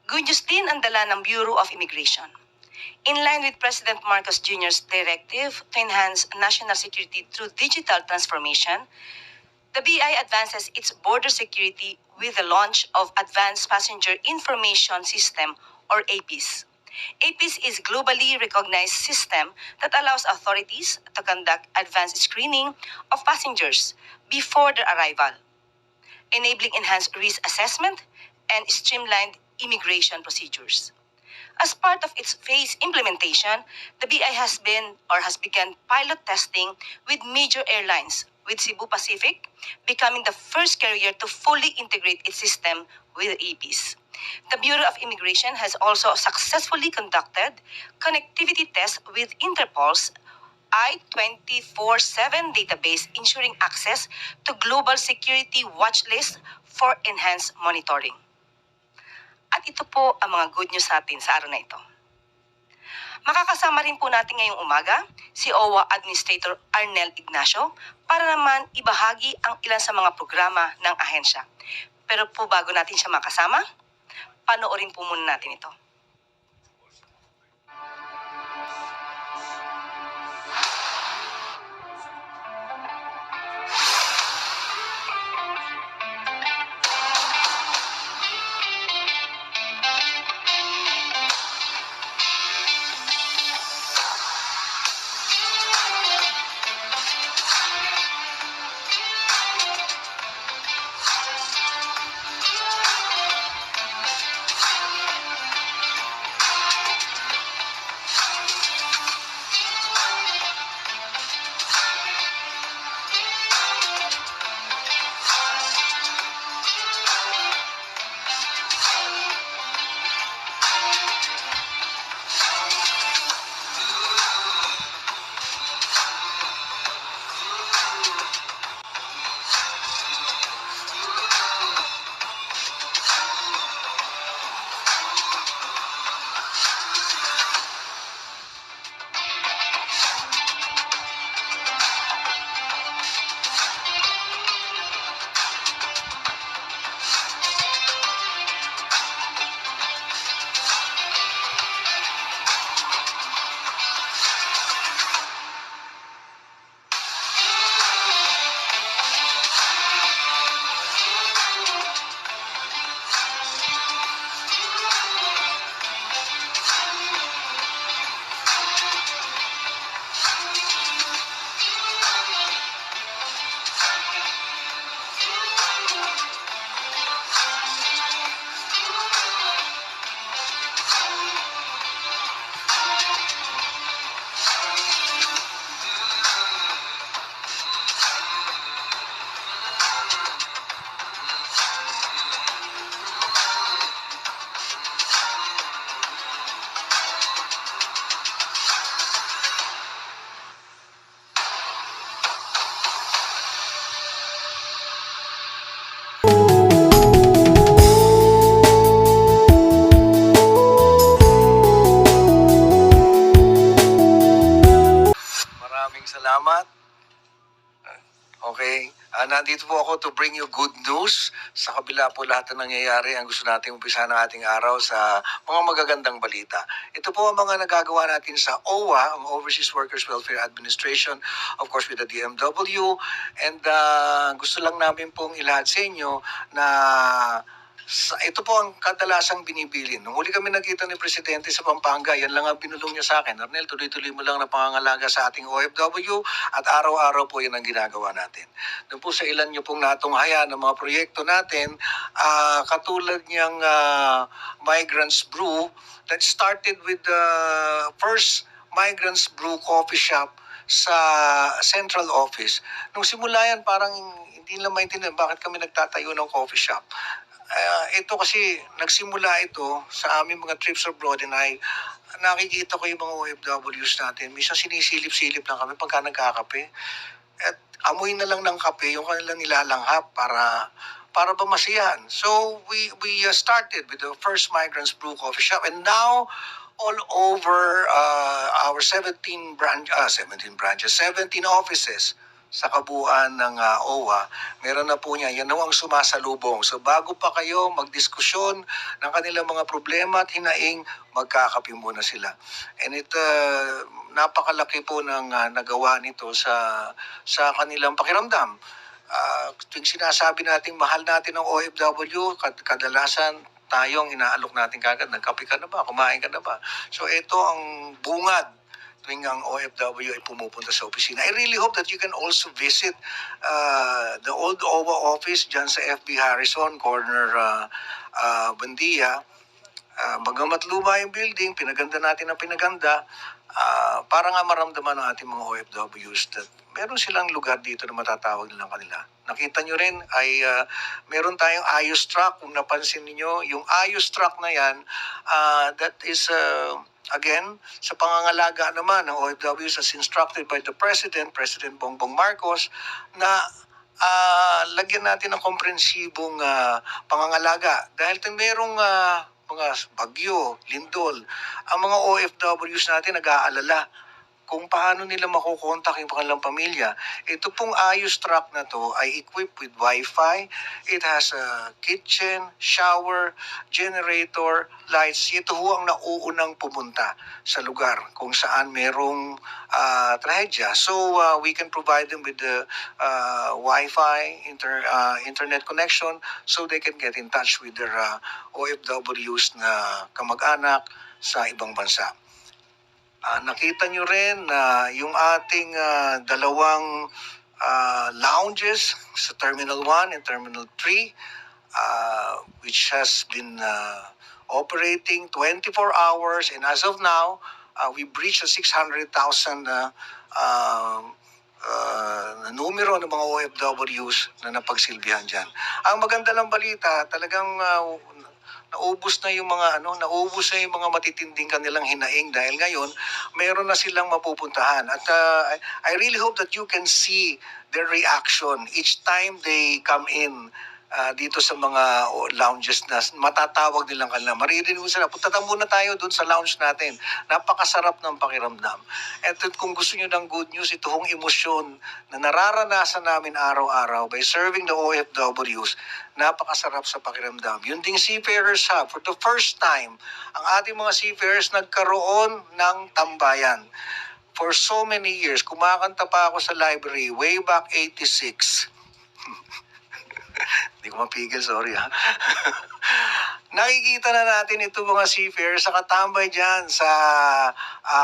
Good news din ang dala ng Bureau of Immigration. In line with President Marcos Jr.'s directive to enhance national security through digital transformation, the BI advances its border security with the launch of Advanced Passenger Information System or APIS. APIS is a globally recognized system that allows authorities to conduct advanced screening of passengers before their arrival, enabling enhanced risk assessment and streamlined immigration procedures. As part of its phased implementation, the BI has begun pilot testing with major airlines, with Cebu Pacific becoming the first carrier to fully integrate its system with APIS. The Bureau of Immigration has also successfully conducted connectivity tests with Interpol's I-24/7 database, ensuring access to global security watch list for enhanced monitoring. At ito po ang mga good news natin sa araw na ito. Makakasama rin po natin ngayong umaga si OWA Administrator Arnel Ignacio para naman ibahagi ang ilan sa mga programa ng ahensya. Pero po bago natin siya makasama, panoorin po muna natin ito. Salamat. Okay. Nandito po ako to bring you good news. Sa kabila po lahat na nangyayari, ang gusto nating umpisa ng ating araw sa mga magagandang balita. Ito po ang mga nagagawa natin sa OWA, ang Overseas Workers Welfare Administration, of course with the DMW. And gusto lang namin pong ilahad sa inyo na ito po ang kadalasang binibilin. Nung huli kami nakita ni Presidente sa Pampanga, yan lang ang binulong niya sa akin. Arnel, tuloy-tuloy mo lang na pangangalaga sa ating OFW at araw-araw po yan ang ginagawa natin. Doon po sa ilan niyo pong natunghaya ng mga proyekto natin, katulad niyang Migrants Brew that started with the first Migrants Brew coffee shop sa central office. Nung simula yan, parang hindi lang maintindihan bakit kami nagtatayo ng coffee shop. Ito kasi nagsimula ito sa aming mga trips abroad and nakikita ko yung mga OFWs natin. Minsan sinisilip-silip lang kami pagka nagkakape. At amoy na lang ng kape yung kanilang nilalanghap para ba masiyahan. So we started with the first Migrants Brew coffee shop and now all over our 17 offices sa kabuuan ng OWA, meron na po niya, yan ang sumasalubong. So bago pa kayo magdiskusyon ng kanilang mga problema at hinaing, magkakape muna sila. And napakalaki po ng nagawa nito sa kanilang pakiramdam. Tuwing sinasabi natin mahal natin ang OFW, kadalasan tayong inaalok natin kagad, nagkape ka na ba, kumain ka na ba? So ito ang bungad tuwing ang OFW ay pumupunta sa opisina. I really hope that you can also visit the old OWA office dyan sa FB Harrison, corner Bandia. Bagamat luma yung building, pinaganda natin ang pinaganda, para nga maramdaman ng ating mga OFWs that meron silang lugar dito na matatawag nilang kanila. Nakita nyo rin ay meron tayong Ayos truck. Kung napansin niyo yung Ayos truck na yan, that is again, sa pangangalaga naman ng OFWs as instructed by the President, President Bongbong Marcos, na lagyan natin ng komprehensibong pangangalaga. Dahil merong mga bagyo, lindol, ang mga OFWs natin nag-aalala kung paano nila makukontak yung kanilang pamilya. Ito pong Ayos truck na to ay equipped with Wi-Fi. It has a kitchen, shower, generator, lights. Ito ho ang nauunang pumunta sa lugar kung saan merong trahedya. So we can provide them with the Wi-Fi, internet connection so they can get in touch with their OFWs na kamag-anak sa ibang bansa. Nakita nyo rin na yung ating dalawang lounges sa Terminal 1 and Terminal 3, which has been operating 24 hours, and as of now, we've reached a 600,000 na numero ng mga OFWs na napagsilbihan dyan. Ang maganda lang balita, talagang naubos na yung mga matitinding kanilang hinaing dahil ngayon meron na silang mapupuntahan. At I really hope that you can see their reaction each time they come in dito sa mga lounges na matatawag nilang kanila. Maririnig mo sila, punta muna tayo dun sa lounge natin. Napakasarap ng pakiramdam. At kung gusto nyo ng good news, ito hong emosyon na nararanasan namin araw-araw by serving the OFWs, napakasarap sa pakiramdam. Yung ding Seafarers Hub, for the first time, ang ating mga seafarers nagkaroon ng tambayan. For so many years, kumakanta pa ako sa library, way back 86. Hindi ko mapigil, sorry ha. Nakikita na natin ito mga seafarers sa katambay dyan sa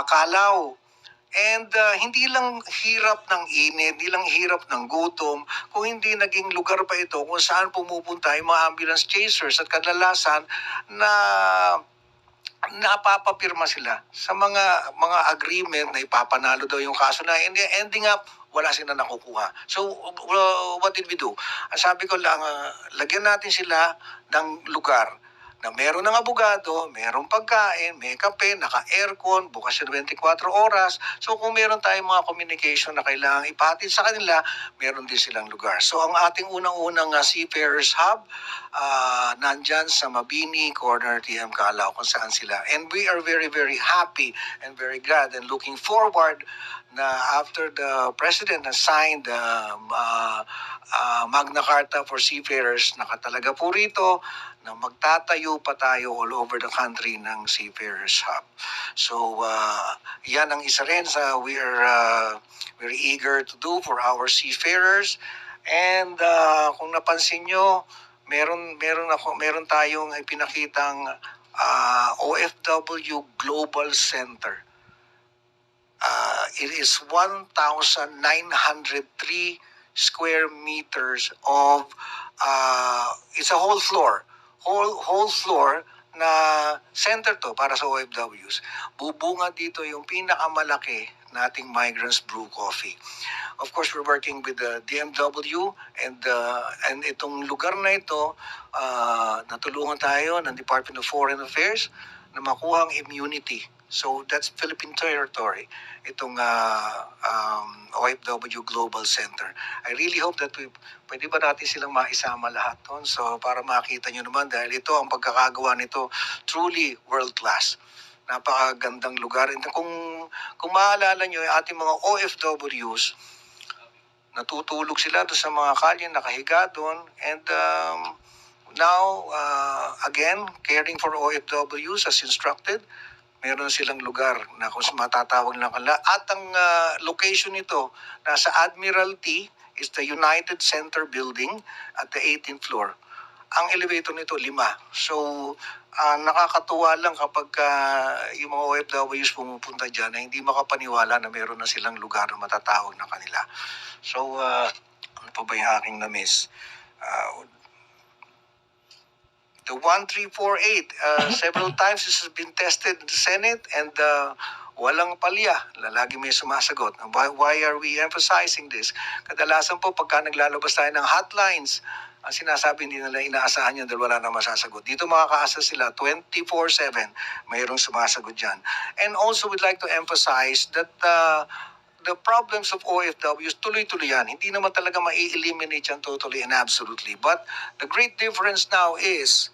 Calao. And hindi lang hirap ng init, hindi lang hirap ng gutom, kung hindi naging lugar pa ito kung saan pumupunta yung mga ambulance chasers at kadalasan na napapapirma sila sa mga agreement na ipapanalo daw yung kaso na ending up wala sila nakukuha. So, what did we do? Sabi ko lang, lagyan natin sila ng lugar na meron ng abogado, merong pagkain, may kape, naka-aircon, bukas yung 24 oras. So kung meron tayong mga communication na kailangan ipahatid sa kanila, meron din silang lugar. So ang ating unang-unang Seafarers Hub, nandyan sa Mabini, corner TM Calao, kung saan sila. And we are very, very happy and very glad and looking forward na after the President has signed the Magna Carta for Seafarers, nakatalaga po rito na magtatayo pa tayo all over the country ng Seafarers Hub. So, yan ang isa rin sa we are very eager to do for our seafarers. And kung napansin nyo, meron tayong ipinakitang OFW Global Center. It is 1,903 square meters of it's a whole floor na center to para sa OFWs. Bubunga dito yung pinakamalaki nating Migrants Brew Coffee. Of course, we're working with the DMW and itong lugar na ito, natulungan tayo ng Department of Foreign Affairs na makuha ang immunity. So that's Philippine territory, itong OFW Global Center. I really hope that pwede ba natin silang maisama lahat doon? So para makita nyo naman, dahil ito ang pagkakagawa nito truly world class. Napakagandang lugar. And kung maalala nyo, yung ating mga OFWs, natutulog sila doon sa mga kalye, nakahiga doon. And now, again, caring for OFWs as instructed, meron silang lugar na kung matatawag lang kanila. At ang location nito, nasa Admiralty, is the United Center Building at the 18th floor. Ang elevator nito, 5. So, nakakatuwa lang kapag yung mga OFWs pumupunta dyan na hindi makapaniwala na meron na silang lugar na matatawag na kanila. So, ano pa ba yung aking na-miss? The 1348, several times this has been tested in the Senate and walang palya. Lagi may sumasagot. Why are we emphasizing this? Kadalasan po pagka naglalabas tayo ng hotlines, ang sinasabi hindi nila inaasahan yan dahil wala na masasagot. Dito makakaasa sila 24/7. Mayroong sumasagot dyan. And also we'd like to emphasize that the problems of OFWs, tuloy-tuloy yan. Hindi naman talaga ma-eliminate yan totally and absolutely. But the great difference now is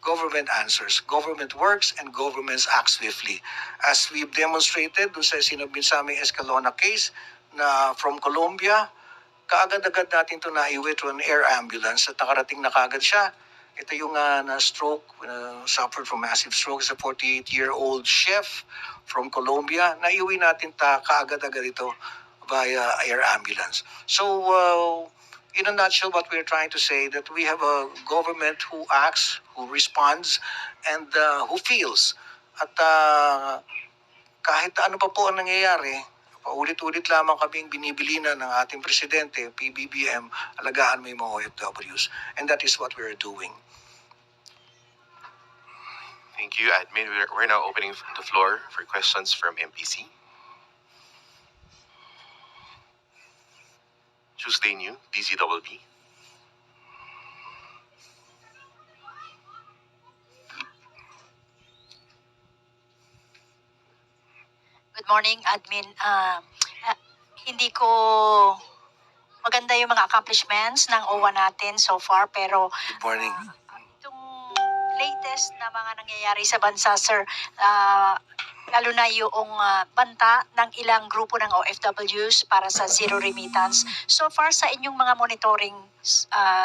government answers. Government works and governments act swiftly. As we've demonstrated doon sa sinabing sa aming Escalona case na from Colombia, kaagad-agad natin ito naiwi to an air ambulance at nakarating na kaagad siya. Ito yung na-stroke, suffered from massive stroke, is a 48-year-old chef from Colombia. Naiwi natin kaagad-agad ito via air ambulance. So, in a nutshell, what we're trying to say that we have a government who acts, who responds, and who feels. At kahit ano pa po ang nangyayari, paulit-ulit lamang kaming binibilinan ng ating presidente, PBBM, alagaan mo yung mga OFWs. And that is what we're doing. Thank you, Admin. We're now opening the floor for questions from MPC. Tuesday New, DZBB. Good morning, Admin. Hindi ko maganda yung mga accomplishments ng OWA natin so far, pero Good morning. itong latest na mga nangyayari sa bansa, sir, lalo na yung banta ng ilang grupo ng OFWs para sa zero remittance. So far sa inyong mga monitoring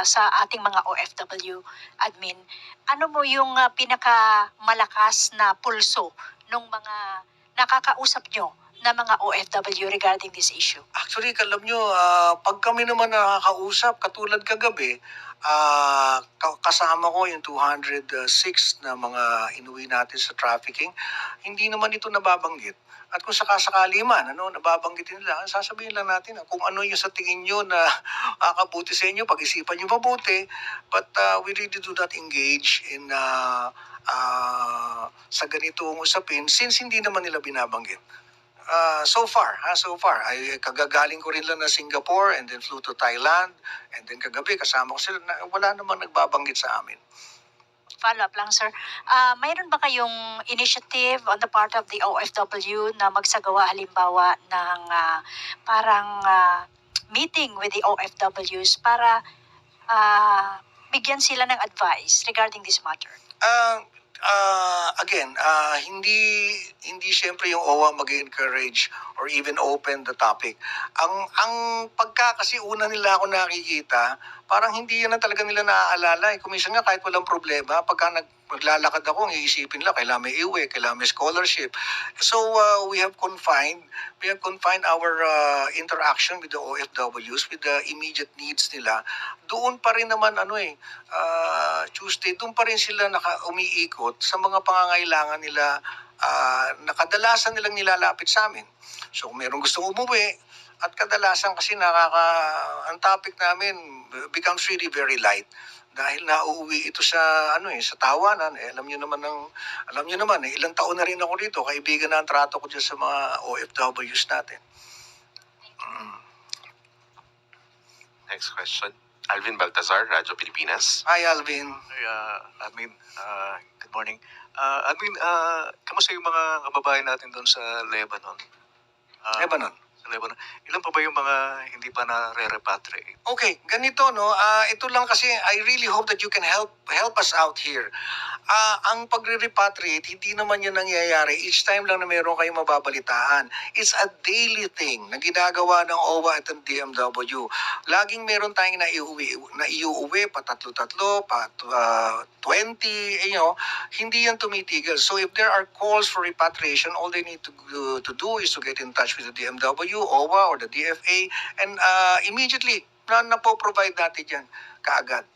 sa ating mga OFW, Admin, ano mo yung pinakamalakas na pulso ng mga nakakausap nyo na mga OFW regarding this issue? Actually, alam nyo, pag kami naman nakakausap, katulad kagabi, kasama ko yung 206 na mga inuwi natin sa trafficking, hindi naman ito nababanggit. At kung sakasakali man, nababanggitin nila, sasabihin lang natin kung ano yung sa tingin nyo na kakabuti sa inyo, pag-isipan nyo mabuti. But we really do not engage in sa ganitong usapin since hindi naman nila binabanggit. So far, ay kagagaling ko rin lang na Singapore and then flew to Thailand and then kagabi kasama ko sila, wala namang nagbabanggit sa amin. Follow-up lang, sir. Mayroon ba kayong initiative on the part of the OFW na magsagawa halimbawa ng parang meeting with the OFWs para bigyan sila ng advice regarding this matter? Again, hindi syempre yung OWA mag-encourage or even open the topic. Ang pagka kasi una nila ako nakikita, parang hindi yan na talaga nila naaalala. Kuminsan nga kahit walang problema, pagka maglalakad ako, ang iisipin lang, kailangan may iwi, kailangan may scholarship. So we have confined our interaction with the OFWs, with the immediate needs nila. Doon pa rin naman Tuesday, doon pa rin sila umiikot sa mga pangangailangan nila na kadalasan nilang nilalapit sa amin. So kung merong gustong umuwi, at kadalasan kasi ang topic namin becomes really very light dahil nauuwi ito sa sa tawanan. Alam niyo naman ilang taon na rin ako dito, kaibigan na ang trato ko diyan sa mga OFWs natin. Next question. Alvin Baltazar, Radyo Pilipinas. Hi Alvin. Admin, good morning. Admin, kamusta yung mga kababayan natin doon sa Lebanon? Lebanon. level. Ilan pa ba yung mga hindi pa na-repatriate? Okay, ganito no, ito lang kasi I really hope that you can help us out here. Ang pagre-repatriate, hindi naman yan nangyayari each time lang na meron kayong mababalitaan. It's a daily thing na ginagawa ng OWA at ng DMW. Laging meron tayong naiuwi pa tatlo-tatlo, pa 20, hindi yan tumitigil. So if there are calls for repatriation, all they need to do is to get in touch with the DMW, OWA, or the DFA, and immediately, na-provide natin yan kaagad.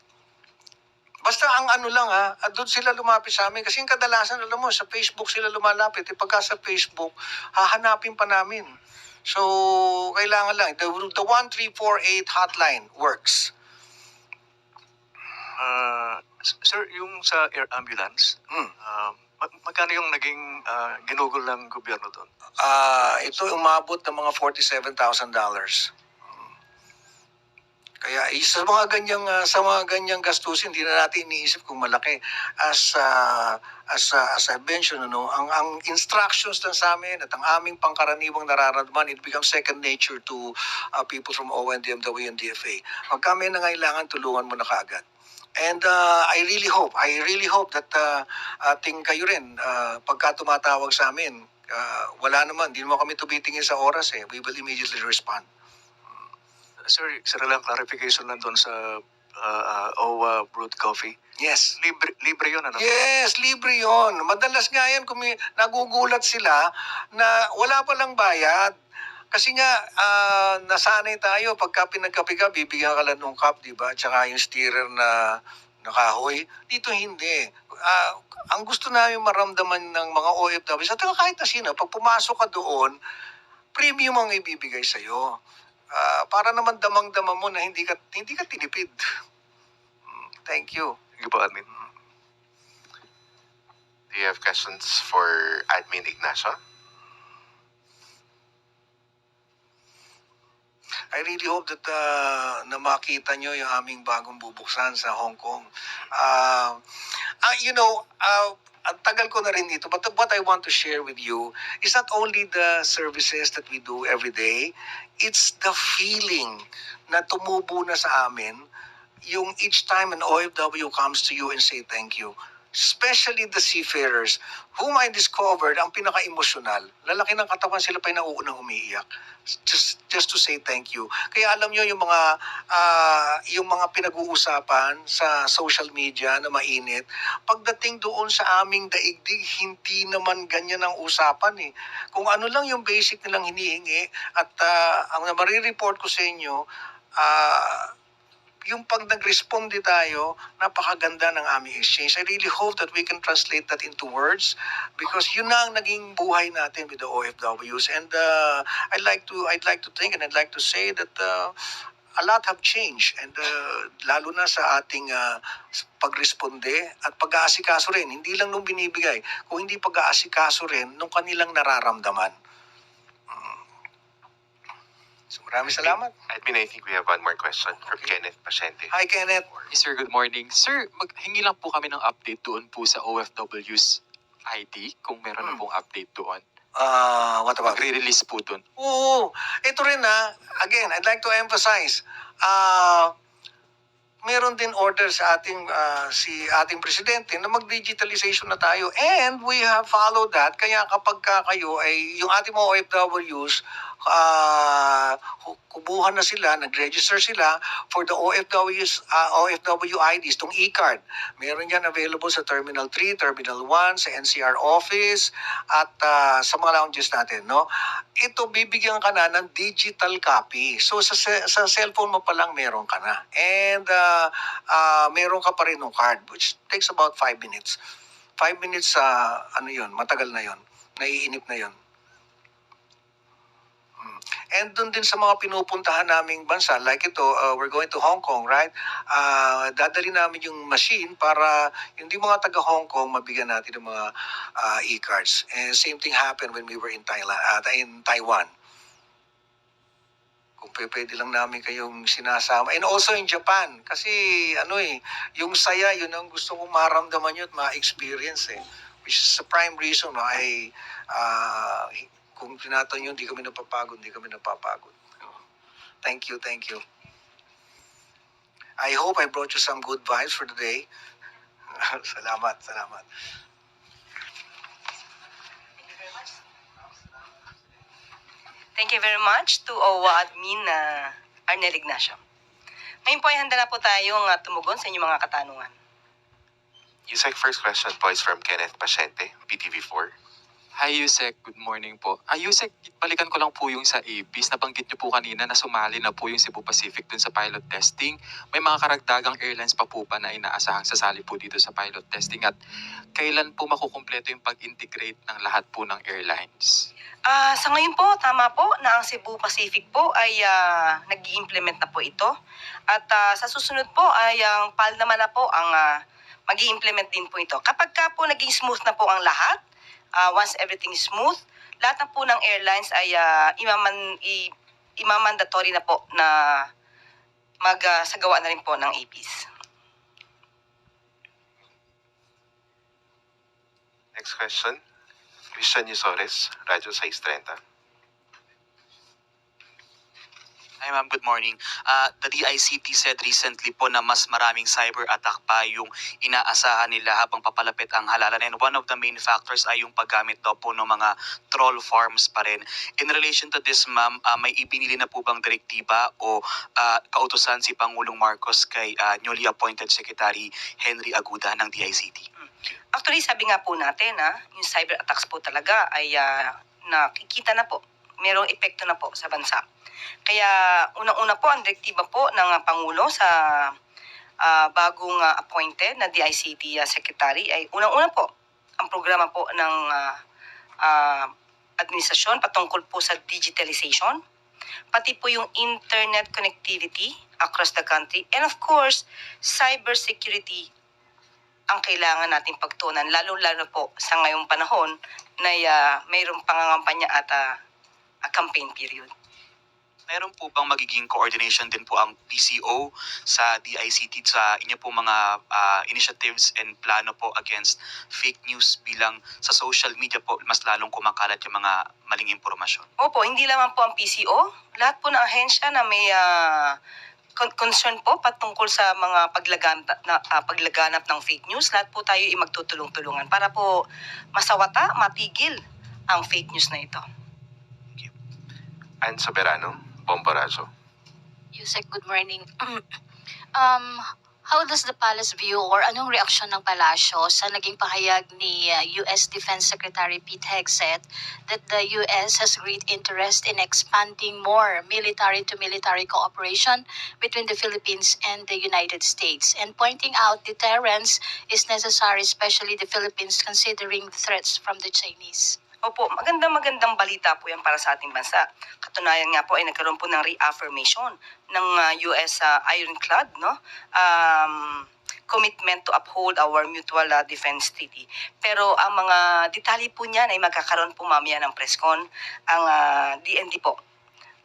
Basta ang ano lang doon sila lumapit sa amin. Kasi yung kadalasan, alam mo, sa Facebook sila lumalapit. Pagka sa Facebook, hahanapin pa namin. So, kailangan lang. The 1348 hotline works. Sir, yung sa air ambulance, magkano yung naging ginugol ng gobyerno doon? Ito umabot ng mga $47,000. Kaya sa mga ganyang gastusin, hindi na natin iniisip kung malaki. As I mentioned, ang instructions lang sa amin at ang aming pangkaraniwang nararamdaman, it becomes second nature to people from OWA and DMW and DFA. Pag kami nangailangan, tulungan mo na kaagad. And I really hope that ating kayo rin, pagka tumatawag sa amin, wala naman, hindi mo kami tumitingin sa oras we will immediately respond. Sir, sir lang clarification lang doon sa OWA brewed coffee. Yes. Libre yun, ano? Yes, libre yon. Madalas nga yan, nagugulat sila na wala palang bayad. Kasi nga, nasanay tayo, pagka pinagkape ka, bibigyan ka lang ng cup, di ba? Tsaka yung stirrer na nakahoy. Dito hindi. Ang gusto namin maramdaman ng mga OFW, at kahit na sino, pag pumasok ka doon, premium ang ibibigay sa'yo. Para naman damang-dama mo na hindi ka tinipid. Thank you. Sige po, admin. Do you have questions for Admin Ignacio? I really hope that na makita nyo yung aming bagong bubuksan sa Hong Kong. Ang tagal ko na rin dito, but what I want to share with you is not only the services that we do every day, it's the feeling na tumubo na sa amin yung each time an OFW comes to you and say thank you. Especially the seafarers, whom I discovered, ang pinaka-emosyonal. Lalaki ng katawan, sila pa yung nauunang umiiyak. Just to say thank you. Kaya alam nyo yung mga pinag-uusapan sa social media na mainit, pagdating doon sa aming daigdig, hindi naman ganyan ang usapan Kung ano lang yung basic nilang hinihingi at ang marireport ko sa inyo, yung pag nag-responde tayo, napakaganda ng aming exchange. I really hope that we can translate that into words because yun na ang naging buhay natin with the OFWs. And I'd like to think and I'd like to say that a lot have changed. And lalo na sa ating pagresponde at pag-aasikaso rin. Hindi lang nung binibigay, kung hindi pag-aasikaso rin nung kanilang nararamdaman. So maraming salamat. Admin, I think we have one more question from Okay. Kenneth Pasyente. Hi, Kenneth. Yes, sir, good morning. Sir, maghingi lang po kami ng update doon po sa OFW's ID, kung meron na pong update doon. What about it? Magre-release po doon. Oo. Ito rin again, I'd like to emphasize, meron din order sa ating presidente na mag-digitalization na tayo. And we have followed that. Kaya kapag kayo ay, yung ating mga OFWs, kubuhan na sila, nag-register sila for the OFW IDs, tong e-card. Meron yan available sa Terminal 3, Terminal 1, sa NCR office, at sa mga lounges natin. No? Ito, bibigyan ka na ng digital copy. So, sa cellphone mo pa lang meron ka na. And meron ka pa rin ng card, which takes about 5 minutes. 5 minutes, matagal na yon, naiinip na yon. And doon din sa mga pinupuntahan naming bansa, like ito, we're going to Hong Kong, right? Dadali namin yung machine para hindi mga taga Hong Kong mabigyan natin ng mga e-cards. And same thing happened when we were in Taiwan. Kung pwede lang namin kayong sinasama. And also in Japan, kasi yung saya, yun ang gusto kong maramdaman nyo at ma-experience Which is the prime reason why kung tinatanong nyo, hindi kami napapagod, hindi kami napapagod. Thank you, thank you. I hope I brought you some good vibes for today. Salamat, salamat. Thank you very much to OWA Admin Arnel Ignacio. Ngayon po ay handa na po tayong tumugon sa inyong mga katanungan. Yusek, first question po is from Kenneth Pasyente, PTV4. Hi Yusek, good morning po. Yusek, balikan ko lang po yung sa APIS. Nabanggit niyo po kanina na sumali na po yung Cebu Pacific dun sa pilot testing. May mga karagdagang airlines pa po ba na inaasahang sasali po dito sa pilot testing? At kailan po makukumpleto yung pag-integrate ng lahat po ng airlines? Sa ngayon po, tama po na ang Cebu Pacific po ay nag-i-implement na po ito. At sa susunod po ay ang PAL naman na po ang mag-i-implement din po ito. Kapag ka po naging smooth na po ang lahat, once everything is smooth, lahat na po ng airlines ay imamandatory na po na magsagawa na rin po ng APIS. Next question, Christian Yusores, Radyo 630. Hi ma'am, good morning. The DICT said recently po na mas maraming cyber attack pa yung inaasahan nila habang papalapit ang halalan. And one of the main factors ay yung paggamit daw po ng mga troll farms pa rin. In relation to this ma'am, may ibinili na po bang direktiba o kautusan si Pangulong Marcos kay newly appointed Secretary Henry Aguda ng DICT? Actually, sabi nga po natin, yung cyber attacks po talaga ay nakikita na po. Merong epekto na po sa bansa. Kaya unang-una po ang direktiba po ng Pangulo sa bagong appointed na DICT Secretary ay unang-una po ang programa po ng administrasyon patungkol po sa digitalization, pati po yung internet connectivity across the country, and of course, cybersecurity ang kailangan nating pagtuunan, lalo-lalo po sa ngayong panahon na mayroong pangangampanya at campaign period. Meron po bang magiging coordination din po ang PCO sa DICT sa inyo po mga initiatives and plano po against fake news bilang sa social media po mas lalong kumakalat yung mga maling impormasyon? Opo, hindi lamang po ang PCO, lahat po ng ahensya na may concern po patungkol sa mga paglaganap ng fake news, lahat po tayo ay magtutulong-tulungan para po masawata, matigil ang fake news na ito. Ann Soberano, Bomborazo. Yusek, good morning. How does the palace view or anong reaksyon ng palasyo sa naging pahayag ni US Defense Secretary Pete Hegseth that the US has great interest in expanding more military-to-military cooperation between the Philippines and the United States, and pointing out deterrence is necessary, especially the Philippines considering threats from the Chinese? Opo, magandang balita po yan para sa ating bansa. Katunayan nga po ay nagkaroon po ng reaffirmation ng US Ironclad, no? Commitment to uphold our mutual defense treaty. Pero ang mga detalye po niyan ay magkakaroon po mamaya ng presscon ang DND po.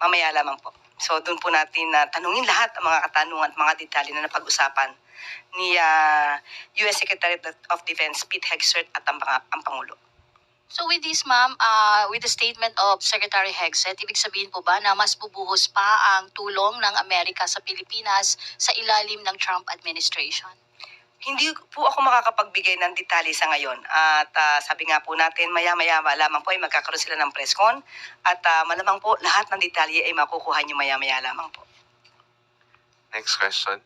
Mamaya lamang po. So doon po natin tanungin lahat ang mga katanungan at mga detalye na napag-usapan ni US Secretary of Defense Pete Hegseth at ang Pangulo. So with this, ma'am, with the statement of Secretary Hegseth, ibig sabihin po ba na mas bubuhos pa ang tulong ng Amerika sa Pilipinas sa ilalim ng Trump administration? Hindi po ako makakapagbigay ng detalye sa ngayon. At sabi nga po natin, maya-maya lamang po ay magkakaroon sila ng presscon. At malamang po lahat ng detalye ay makukuha nyo maya-maya lamang po. Next question,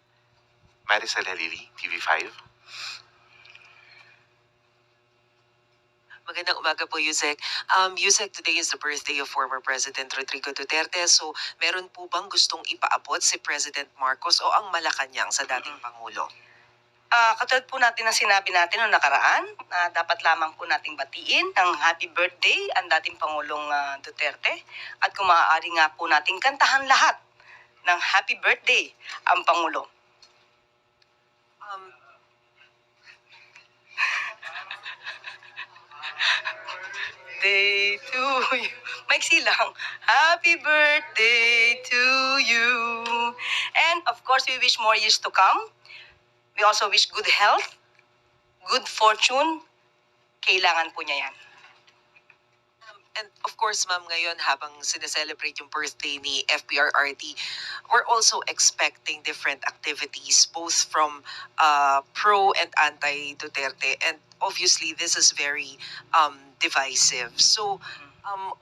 Maricel Halili, TV5. Magandang umaga po, Yusek. Yusek, today is the birthday of former President Rodrigo Duterte. So, meron po bang gustong ipaabot si President Marcos o ang Malacanang sa dating Pangulo? Katulad po natin ang sinabi natin noong nakaraan, dapat lamang po nating batiin ng happy birthday ang dating Pangulong Duterte. At kung maaari nga po nating kantahan lahat ng happy birthday ang Pangulo. Day to you. Maiksi lang. Happy birthday to you. And of course, we wish more years to come. We also wish good health, good fortune. Kailangan po niya yan. And of course, ma'am, ngayon habang sineselebrate yung birthday ni FPRRD, we're also expecting different activities both from pro and anti-Duterte. And obviously, this is very divisive. So,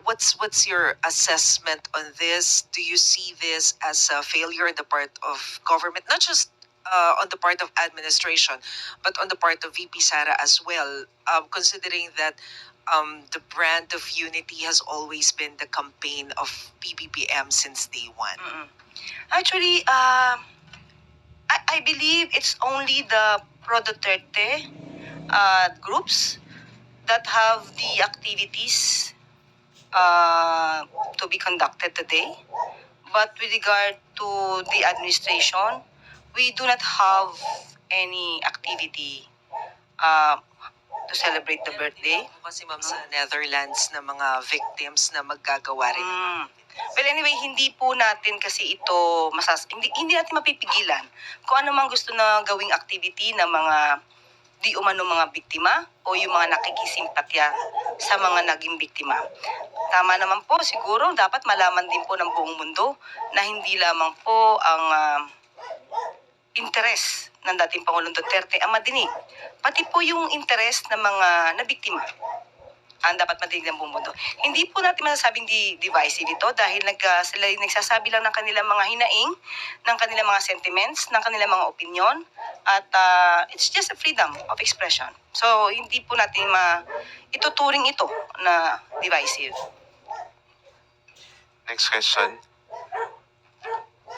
what's your assessment on this? Do you see this as a failure on the part of government, not just on the part of administration, but on the part of VP Sara as well, considering that the brand of unity has always been the campaign of PBBM since day one? Actually, I believe it's only the pro-Duterte groups that have the activities to be conducted today. But with regard to the administration, we do not have any activity to celebrate the birthday. Kasi ma'am sa Netherlands na mga victims na maggagawa rin. Well, anyway, hindi po natin kasi ito hindi natin mapipigilan kung ano mang gusto na gawing activity ng mga di umano mga biktima o yung mga nakikisimpatya sa mga naging biktima. Tama naman po, siguro dapat malaman din po ng buong mundo na hindi lamang po ang interes ng dating Pangulong Duterte ang madinig. Pati po yung interes ng mga nabiktima ang dapat madinig ng buong mundo. Hindi po natin masasabing divisive ito dahil sila nagsasabi lang ng kanilang mga hinaing, ng kanilang mga sentiments, ng kanilang mga opinion, at it's just a freedom of expression. So, hindi po natin ituturing ito na divisive. Next question.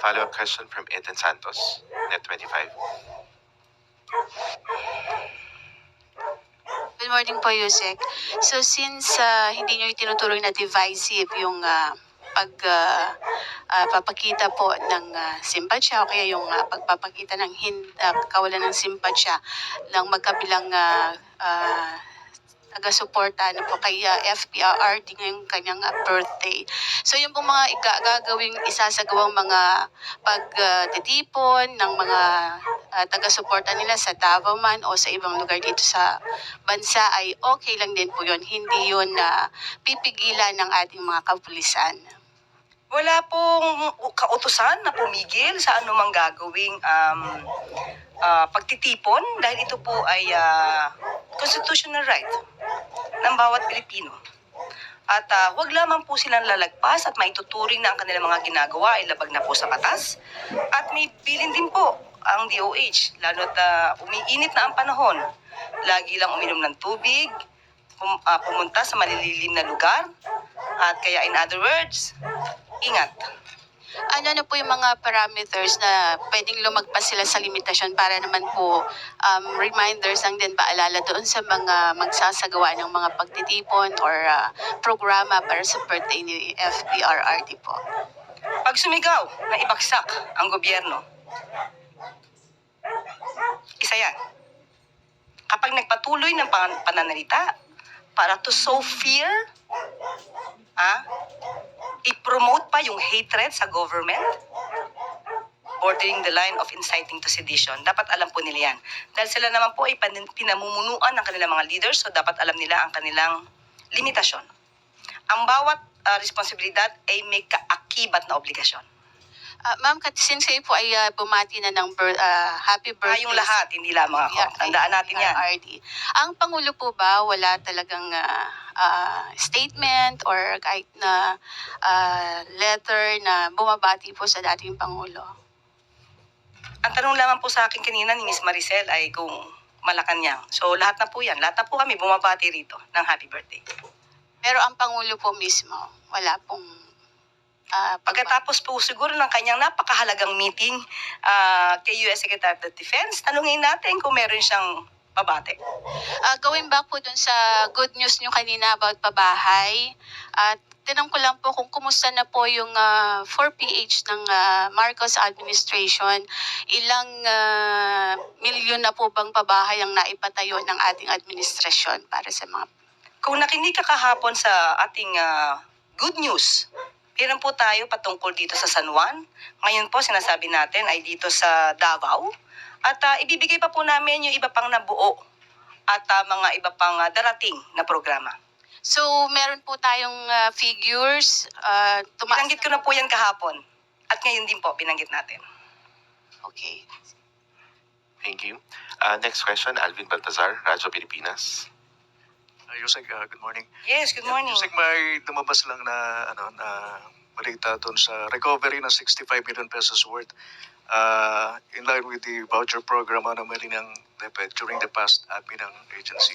Follow-up question from Eden Santos, Net 25. Good morning po, Yusek. So since hindi nyo itinuturing na divisive yung papakita po ng simpatsya o kaya yung pagpapakita ng kawalan ng simpatsya ng magkabilang taga-suporta po kay FPRRD ngayong kanyang birthday. So yung pong mga gagawing isasagawang mga pagtitipon ng mga taga-suporta nila sa Davao man o sa ibang lugar dito sa bansa ay okay lang din po yun. Hindi yun pipigilan ng ating mga kapulisan. Wala pong kautusan na pumigil sa anumang gagawing pagtitipon dahil ito po ay constitutional right ng bawat Pilipino. At huwag lamang po silang lalagpas at maituturing na ang kanilang mga ginagawa ay labag na po sa batas. At may bilin din po ang DOH, lalo't umiinit na ang panahon. Lagi lang uminom ng tubig, pumunta sa malililim na lugar, at kaya in other words, ingat. Ano na po yung mga parameters na pwedeng lumagpas sila sa limitasyon para naman po reminders lang din paalala doon sa mga magsasagawa ng mga pagtitipon or programa para sa birthday ni FPRRD po? Pag sumigaw na ibagsak ang gobyerno, isa yan. Kapag nagpatuloy ng pananalita para to sow fear, i-promote pa yung hatred sa government, bordering the line of inciting to sedition. Dapat alam po nila yan. Dahil sila naman po ay pinamumunuan ng kanilang mga leaders, so dapat alam nila ang kanilang limitasyon. Ang bawat responsibilidad ay may kaakibat na obligasyon. Ma'am, since kayo po ay bumati na ng happy birthday. Yung lahat, hindi lamang ako. Tandaan natin yan. RD. Ang Pangulo po ba, wala talagang statement or kahit na letter na bumabati po sa dating Pangulo? Ang tanong lamang po sa akin kanina ni Miss Maricel ay kung Malacanang. So lahat na po yan. Lahat na po kami bumabati rito ng happy birthday. Pero ang Pangulo po mismo, wala pong pagkatapos po siguro ng kanyang napakahalagang meeting kay US Secretary of Defense, tanungin natin kung meron siyang pabate. Going back po dun sa good news nyo kanina about pabahay, tinanong ko lang po kung kumusta na po yung 4PH ng Marcos administration. Ilang milyon na po bang pabahay ang naipatayo ng ating administrasyon para sa mga... Kung nakinig ka kahapon sa ating good news, meron po tayo patungkol dito sa San Juan. Ngayon po sinasabi natin ay dito sa Davao. At ibibigay pa po namin yung iba pang nabuo at mga iba pang darating na programa. So, meron po tayong figures. Tumaas Binanggit ko na po yan kahapon. At ngayon din po, binanggit natin. Okay. Thank you. Next question, Alvin Baltazar, Radyo Pilipinas. Yusek, good morning. Yes, good morning. Yusek, may lumabas lang na balita doon sa recovery ng 65 million pesos worth in line with the voucher program naman ng DepEd during the past admin ng agency.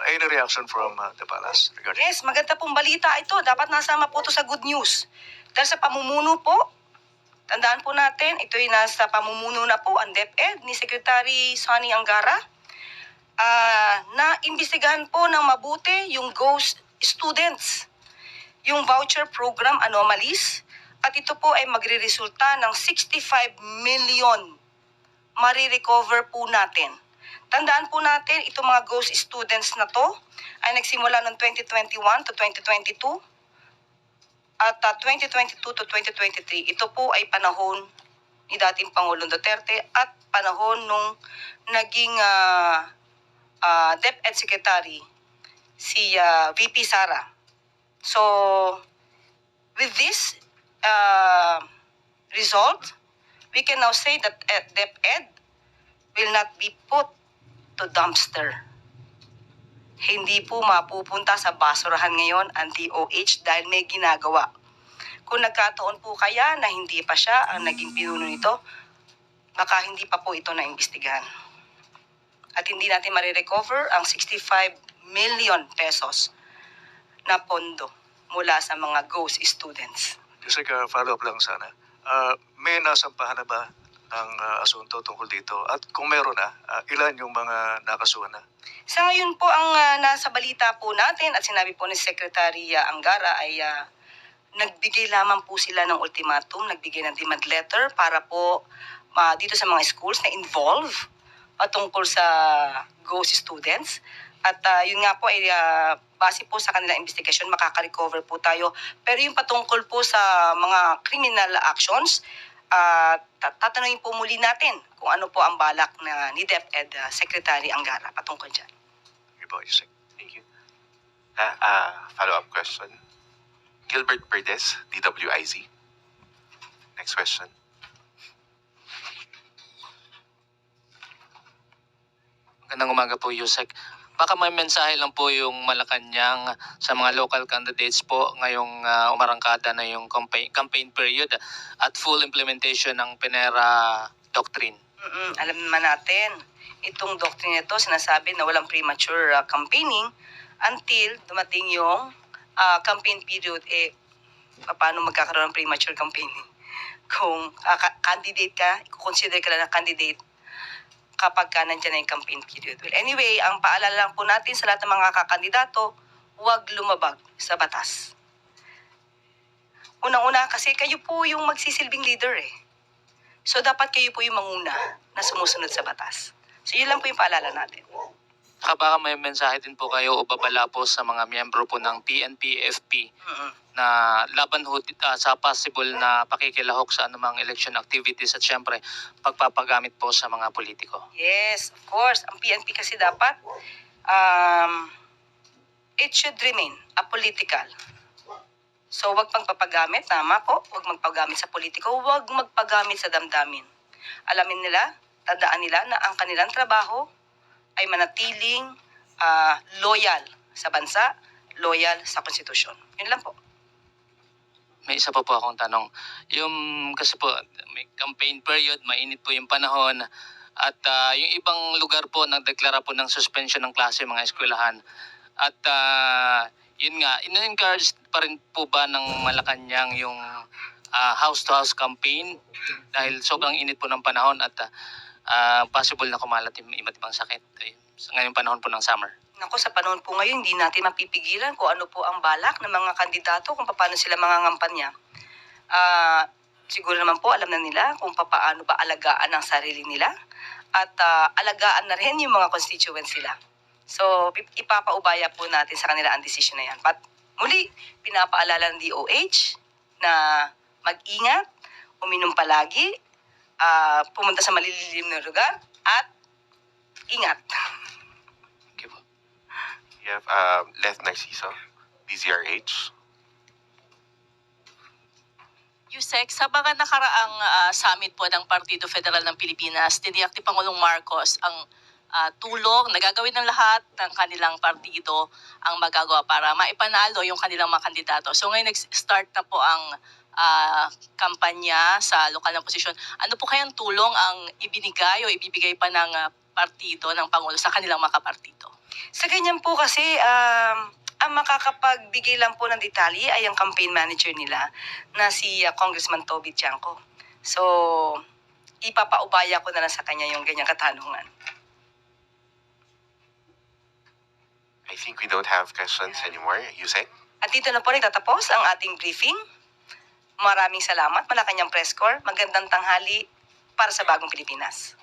Any reaction from the palace regarding? Yes, maganda pong balita ito. Dapat nasama po ito sa good news. Dahil sa pamumuno po, tandaan po natin, ito'y nasa pamumuno na po ang DepEd ni Secretary Sonny Angara. Na imbestigahan po ng mabuti yung ghost students, yung voucher program anomalies, at ito po ay magre-resulta ng 65 million marirecover po natin. Tandaan po natin, itong mga ghost students na to ay nagsimula noong 2021 to 2022 at 2022 to 2023. Ito po ay panahon ni dating Pangulong Duterte at panahon nung naging DepEd Secretary si VP Sara. So, with this result, we can now say that DepEd will not be put to dumpster. Hindi po mapupunta sa basurahan ngayon ang DOH dahil may ginagawa. Kung nagkataon po kaya na hindi pa siya ang naging pinuno nito, baka hindi pa po ito naimbestigahan. At hindi natin marirecover ang 65 million pesos na pondo mula sa mga ghost students. Yusek, follow-up lang sana. May nasampahan na ba ang asunto tungkol dito? At kung meron na, ilan yung mga nakasuhan na? Sa ngayon po ang nasa balita po natin at sinabi po ni Secretary Angara ay nagbigay lamang po sila ng ultimatum, nagbigay ng demand letter para po dito sa mga schools na involve tungkol sa ghost students. At yun nga po ay base po sa kanilang investigation, makaka-recover po tayo. Pero yung patungkol po sa mga criminal actions, tatanungin po muli natin kung ano po ang balak na ni DepEd Secretary Angara patungkol dyan. Iba, Yusek. Thank you. Follow-up question. Gilbert Perdes, DWIZ. Next question. Magandang umaga po, Yusek. Baka may mensahe lang po yung Malacanang sa mga local candidates po ngayong umarangkada na yung campaign period at full implementation ng Pinera Doctrine. Alam naman natin, itong doctrine ito sinasabi na walang premature campaigning until dumating yung campaign period. Paano magkakaroon ng premature campaigning? Kung candidate ka, i-consider ka lang na candidate kapag ka nandiyan na yung campaign period. Well, anyway, ang paalala lang po natin sa lahat ng mga kakandidato, huwag lumabag sa batas. Unang-una, kasi kayo po yung magsisilbing leader eh. So, dapat kayo po yung manguna na sumusunod sa batas. So, yun lang po yung paalala natin. Saka baka may mensahe din po kayo o babala po sa mga miyembro po ng PNP-FP na laban ho sa possible na pakikilahok sa anumang election activities at syempre pagpapagamit po sa mga politiko. Yes, of course. Ang PNP kasi dapat, it should remain apolitical. So, wag pagpapagamit, tama po, wag magpagamit sa politiko, wag magpagamit sa damdamin. Alamin nila, tandaan nila na ang kanilang trabaho ay manatiling loyal sa bansa, loyal sa konstitusyon. Yun lang po. May isa pa po akong tanong. Yung kasi po may campaign period, mainit po yung panahon at yung ibang lugar po nagdeklara po ng suspension ng klase mga eskwelahan. At yun nga, in-encourage pa rin po ba ng Malacanang yung house-to-house campaign dahil sobrang init po ng panahon at possible na kumalat yung iba't ibang sakit sa ngayong panahon po ng summer. Nako, sa panahon po ngayon, hindi natin mapipigilan kung ano po ang balak ng mga kandidato, kung paano sila mangangampanya. Siguro naman po, alam na nila kung paano ba alagaan ang sarili nila at alagaan na rin yung mga constituents nila. So, ipapaubaya po natin sa kanila ang desisyon na yan. But muli, pinapaalala ng DOH na mag-ingat, uminom palagi, pumunta sa malililim na lugar, at ingat. You have Leth Narciso, DZRH. Yusek, sa mga nakaraang summit po ng Partido Federal ng Pilipinas, tiniyak ni Pangulong Marcos ang tulong na gagawin ng lahat ng kanilang partido ang magagawa para maipanalo yung kanilang mga kandidato. So ngayon nag-start na po ang kampanya sa lokal na posisyon. Ano po kayang tulong ang ibinigay o ibibigay pa ng partido ng Pangulo sa kanilang mga kapartido? Sa ganyan po kasi, ang makakapagbigay lang po ng detalye ay ang campaign manager nila na si Congressman Toby Tiangco. So, ipapaubaya ko na lang sa kanya yung ganyang katanungan. I think we don't have questions anymore. Yusek? At dito na po nagtatapos ang ating briefing. Maraming salamat, Malacanang Press Corps. Magandang tanghali para sa bagong Pilipinas.